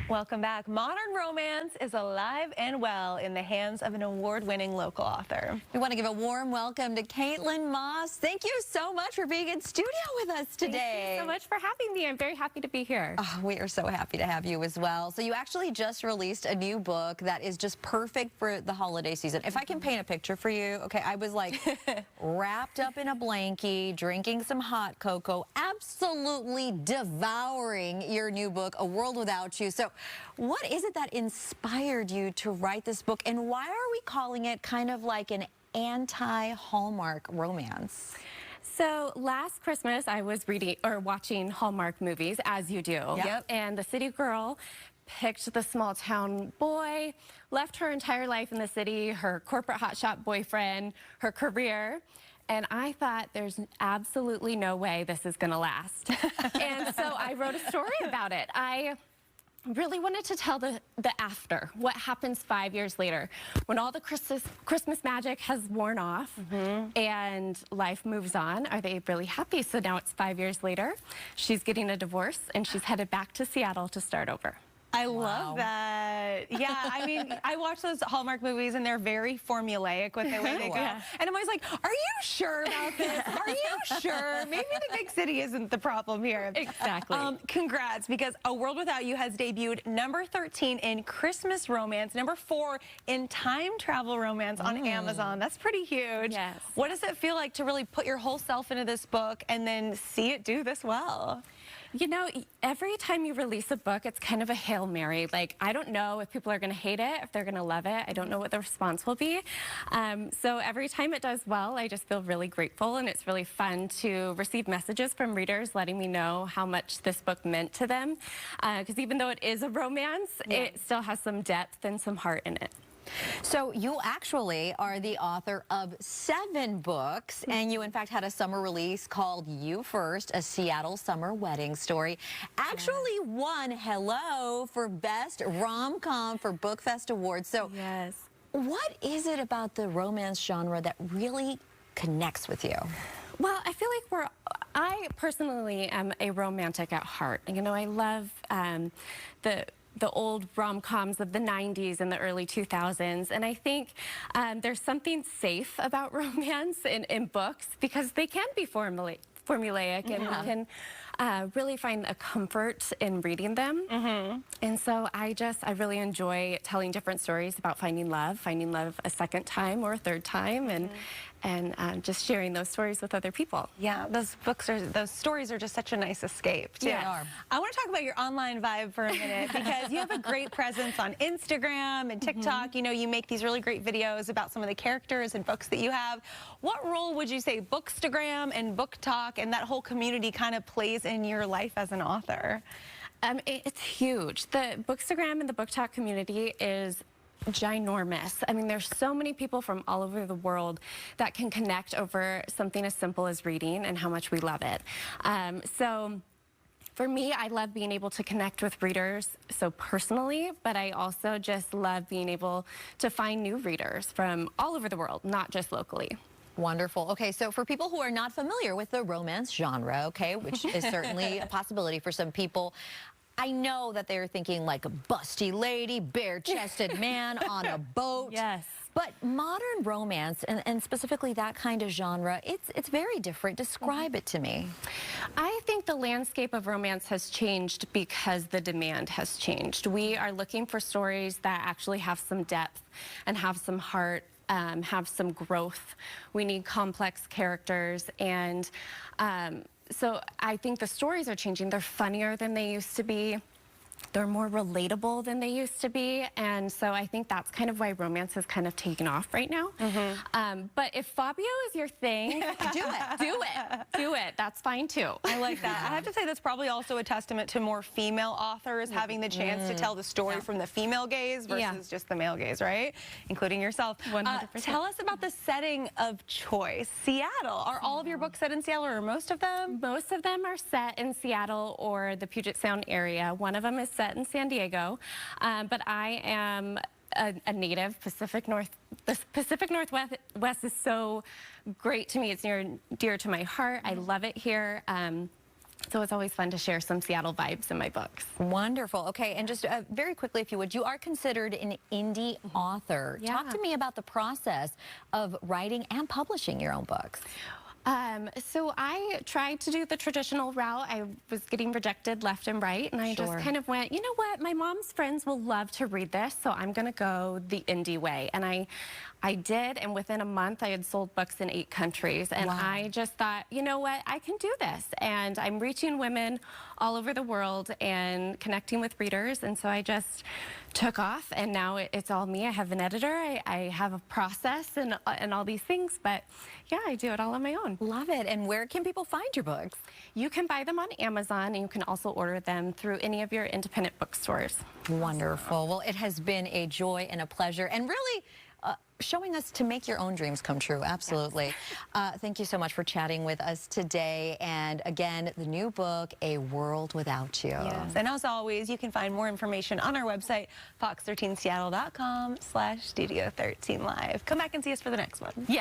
Welcome back. Modern romance is alive and well in the hands of an award-winning local author. We want to give a warm welcome to Caitlin Moss. Thank you so much for being in studio with us today. Thank you so much for having me. I'm very happy to be here. Oh, we are so happy to have you as well. So you actually just released a new book that is just perfect for the holiday season. If I can paint a picture for you, okay, I was like wrapped up in a blankie, drinking some hot cocoa, absolutely devouring your new book, A World Without You. So what is it that inspired you to write this book, and why are we calling it kind of like an anti-Hallmark romance? So last Christmas, I was watching Hallmark movies, as you do. Yep. And the city girl picked the small town boy, left her entire life in the city, her corporate hotshot boyfriend, her career. And I thought, there's absolutely no way this is going to last. And so I wrote a story about it. I really wanted to tell the after, what happens 5 years later, when all the Christmas magic has worn off and life moves on. Are they really happy? So now it's 5 years later. She's getting a divorce and she's headed back to Seattle to start over. I love that. Yeah, I mean, I watch those Hallmark movies and they're very formulaic with the way they go. Yeah. And I'm always like, are you sure about this? Are you sure? Maybe the big city isn't the problem here. Exactly. Congrats, because A World Without You has debuted number 13 in Christmas romance, number 4 in time travel romance on Amazon. That's pretty huge. Yes. What does it feel like to really put your whole self into this book and then see it do this well? You know, every time you release a book, it's kind of a Hail Mary. Like, I don't know if people are going to hate it, if they're going to love it. I don't know what the response will be. So every time it does well, I just feel really grateful, and it's really fun to receive messages from readers letting me know how much this book meant to them. Because even though it is a romance, it still has some depth and some heart in it. So you actually are the author of 7 books, and you in fact had a summer release called You First, a Seattle summer wedding story. Actually won Hello for Best Rom-Com for BookFest Awards. So Yes. what is it about the romance genre that really connects with you? Well, I feel like I personally am a romantic at heart. You know, I love the old rom-coms of the 90s and the early 2000s. And I think there's something safe about romance in books, because they can be formulaic and you can really find a comfort in reading them. And so I really enjoy telling different stories about finding love a second time or a third time, and just sharing those stories with other people. Yeah, those stories are just such a nice escape, too. Yeah, they are. I want to talk about your online vibe for a minute, because you have a great presence on Instagram and TikTok. You know, you make these really great videos about some of the characters and books that you have. What role would you say Bookstagram and Book Talk and that whole community kind of plays in your life as an author? It's huge. The Bookstagram and the Book Talk community is ginormous. I mean, there's so many people from all over the world that can connect over something as simple as reading and how much we love it. So for me, I love being able to connect with readers so personally, but I also just love being able to find new readers from all over the world, not just locally. Wonderful. Okay, so for people who are not familiar with the romance genre, okay, which is certainly a possibility for some people, I know that they're thinking like a busty lady, bare-chested man on a boat. Yes. But modern romance, and specifically that kind of genre, it's very different. Describe it to me. I think the landscape of romance has changed because the demand has changed. We are looking for stories that actually have some depth and have some heart, have some growth. We need complex characters, and so I think the stories are changing. They're funnier than they used to be. They're more relatable than they used to be, and so I think that's kind of why romance has kind of taken off right now. But if Fabio is your thing, do it. Do it. Do it. That's fine too. I like that. I have to say that's probably also a testament to more female authors having the chance to tell the story from the female gaze versus just the male gaze, right? Including yourself. 100%. Tell us about the setting of choice. Seattle. Are all of your books set in Seattle, or most of them? Most of them are set in Seattle or the Puget Sound area. One of them is set in San Diego, but I am a native the Pacific Northwest is so great to me. It's near and dear to my heart. I love it here. So it's always fun to share some Seattle vibes in my books. Wonderful. Okay, and just very quickly, if you would, you are considered an indie author. Yeah. Talk to me about the process of writing and publishing your own books. So I tried to do the traditional route. I was getting rejected left and right, and I just Sure. kind of went, you know what, my mom's friends will love to read this, so I'm gonna go the indie way. And I did, and within a month I had sold books in 8 countries, and Wow. I just thought, you know what, I can do this. And I'm reaching women all over the world and connecting with readers, and so I just took off, and now it's all me. I have an editor, I have a process and all these things, but yeah, I do it all on my own. Love it. And where can people find your books? You can buy them on Amazon, and you can also order them through any of your independent bookstores. Wonderful. Well, it has been a joy and a pleasure, and really showing us to make your own dreams come true. Absolutely. Thank you so much for chatting with us today. And again, the new book, A World Without You. Yes, and as always, you can find more information on our website, fox13seattle.com/Studio13Live. Come back and see us for the next one. Yeah.